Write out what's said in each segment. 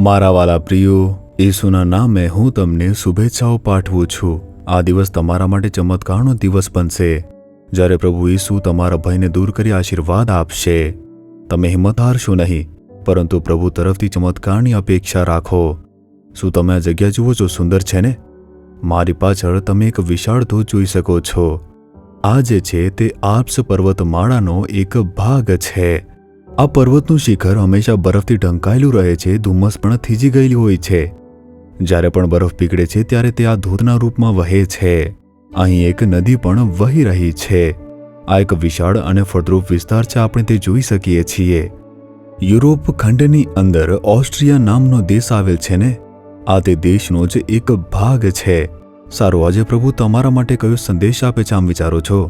મારા વાલા પ્રિયો, ઈસુના નામે હું તમને શુભેચ્છાઓ પાઠવું છું। આ દિવસ તમારા માટે ચમત્કારનો દિવસ બનશે, જ્યારે પ્રભુ ઈસુ તમારા ભયને દૂર કરી આશીર્વાદ આપશે। તમે હિંમત હારશો નહીં, પરંતુ પ્રભુ તરફથી ચમત્કારની અપેક્ષા રાખો। શું તમે આ જગ્યા જુઓ છો? સુંદર છે ને? મારી પાછળ તમે એક વિશાળ ધોધ જોઈ શકો છો। આ જે છે તે આલ્પ્સ પર્વતમાળાનો એક ભાગ છે। આ પર્વતનું શિખર હંમેશા બરફથી ઢંકાયેલું રહે છે, ધુમ્મસ પણ થીજી ગયેલી હોય છે। જ્યારે પણ બરફ પીગળે છે ત્યારે તે આ ધોધના રૂપમાં વહે છે। અહીં એક નદી પણ વહી રહી છે। આ એક વિશાળ અને ફળદ્રુપ વિસ્તાર છે, આપણે તે જોઈ શકીએ છીએ। યુરોપ ખંડની અંદર ઓસ્ટ્રિયા નામનો દેશ આવેલ છે ને? આ તે દેશનો જ એક ભાગ છે। સારું, આજે પ્રભુ તમારા માટે કયો સંદેશ આપે છે, આમ વિચારો છો?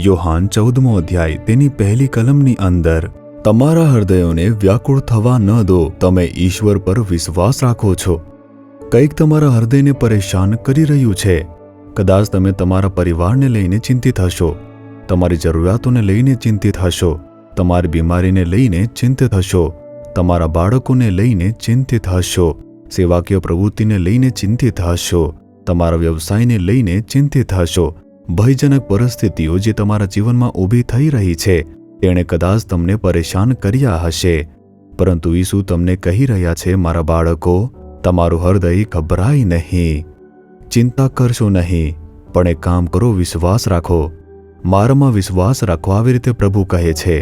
યોહાન 14મો અધ્યાય તેની પહેલી કલમની અંદર, તમારા હૃદયોને વ્યાકુળ થવા ન દો, તમે ઈશ્વર પર વિશ્વાસ રાખો છો। કંઈક તમારા હૃદયને પરેશાન કરી રહ્યું છે। કદાચ તમે તમારા પરિવારને લઈને ચિંતિત હશો, તમારી જરૂરિયાતોને લઈને ચિંતિત હશો, તમારી બીમારીને લઈને ચિંતિત હશો, તમારા બાળકોને લઈને ચિંતિત હશો, સેવાકીય પ્રવૃત્તિને લઈને ચિંતિત હશો, તમારા વ્યવસાયને લઈને ચિંતિત હશો। ભયજનક પરિસ્થિતિઓ જે તમારા જીવનમાં ઊભી થઈ રહી છે તેણે કદાચ તમને પરેશાન કર્યા હશે, પરંતુ ઈસુ તમને કહી રહ્યા છે, મારા બાળકો, તમારું હૃદય ગભરાય નહીં, ચિંતા કરશો નહીં, પણ એક કામ કરો, વિશ્વાસ રાખો, મારામાં વિશ્વાસ રાખો। આવી રીતે પ્રભુ કહે છે।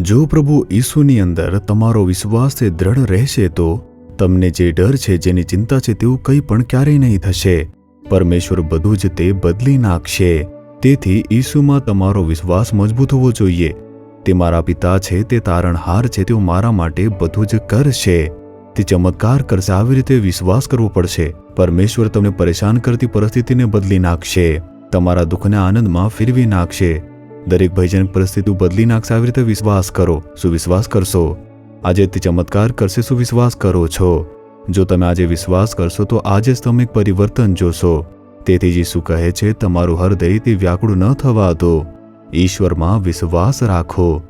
જો પ્રભુ ઈસુની અંદર તમારો વિશ્વાસ તે દ્રઢ રહેશે તો તમને જે ડર છે, જેની ચિંતા છે, તેવું કંઈ પણ ક્યારેય નહીં થશે। પરમેશ્વર બધું જ તે બદલી નાખશે। તેથી ઈસુમાં તમારો વિશ્વાસ મજબૂત હોવો જોઈએ। તે મારા પિતા છે, તે તારણહાર છે, તેઓ મારા માટે બધું જ કરશે, તે ચમત્કાર કરશે। આવી રીતે વિશ્વાસ કરવો પડશે। પરમેશ્વર તમને પરેશાન કરતી પરિસ્થિતિને બદલી નાખશે, તમારા દુઃખને આનંદમાં ફેરવી નાખશે, દરેક ભયજનક પરિસ્થિતિ બદલી નાખશે। આવી રીતે વિશ્વાસ કરો। શું વિશ્વાસ કરશો? આજે તે ચમત્કાર કરશે। શું વિશ્વાસ કરો છો? જો તમે આજે વિશ્વાસ કરશો તો આજે જ તમે એક પરિવર્તન જોશો। તેથી જ ઈસુ કહે છે, તમારું હૃદય તે વ્યાકુળ ન થવા દો, ઈશ્વરમાં વિશ્વાસ રાખો।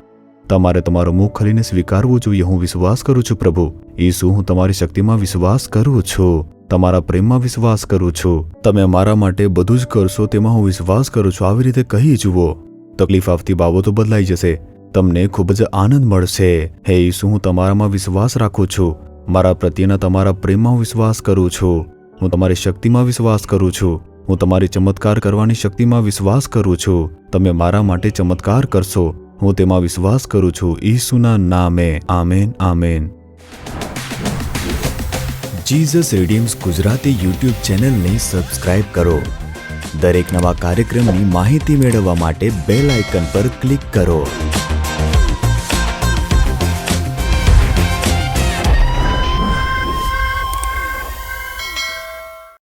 તમારે તમારું મુખ ખોલીને સ્વીકારવું જોઈએ, હું વિશ્વાસ કરું છું પ્રભુ ઈસુ, હું તમારી શક્તિમાં વિશ્વાસ કરું છું, તમારા પ્રેમમાં વિશ્વાસ કરું છું, તમે મારા માટે બધું જ કરશો તેમાં હું વિશ્વાસ કરું છું। આવી રીતે કહી જુઓ, તકલીફ આવતી બાબતો બદલાઈ જશે, તમને ખૂબ જ આનંદ મળશે। હે ઈસુ, હું તમારામાં વિશ્વાસ રાખું છું, મારા પ્રત્યેના તમારા પ્રેમમાં હું વિશ્વાસ કરું છું, હું તમારી શક્તિમાં વિશ્વાસ કરું છું, હું તમારી ચમત્કાર કરવાની શક્તિમાં વિશ્વાસ કરું છું। તમે મારા માટે ચમત્કાર કરશો, હું તેમાં વિશ્વાસ કરું છું, ઈસુના નામે, amen, amen. Jesus redeems Gujarati YouTube ચેનલને સબસ્ક્રાઇબ કરો। દરેક નવા કાર્યક્રમની માહિતી મેળવવા માટે બેલ આઇકન પર ક્લિક કરો।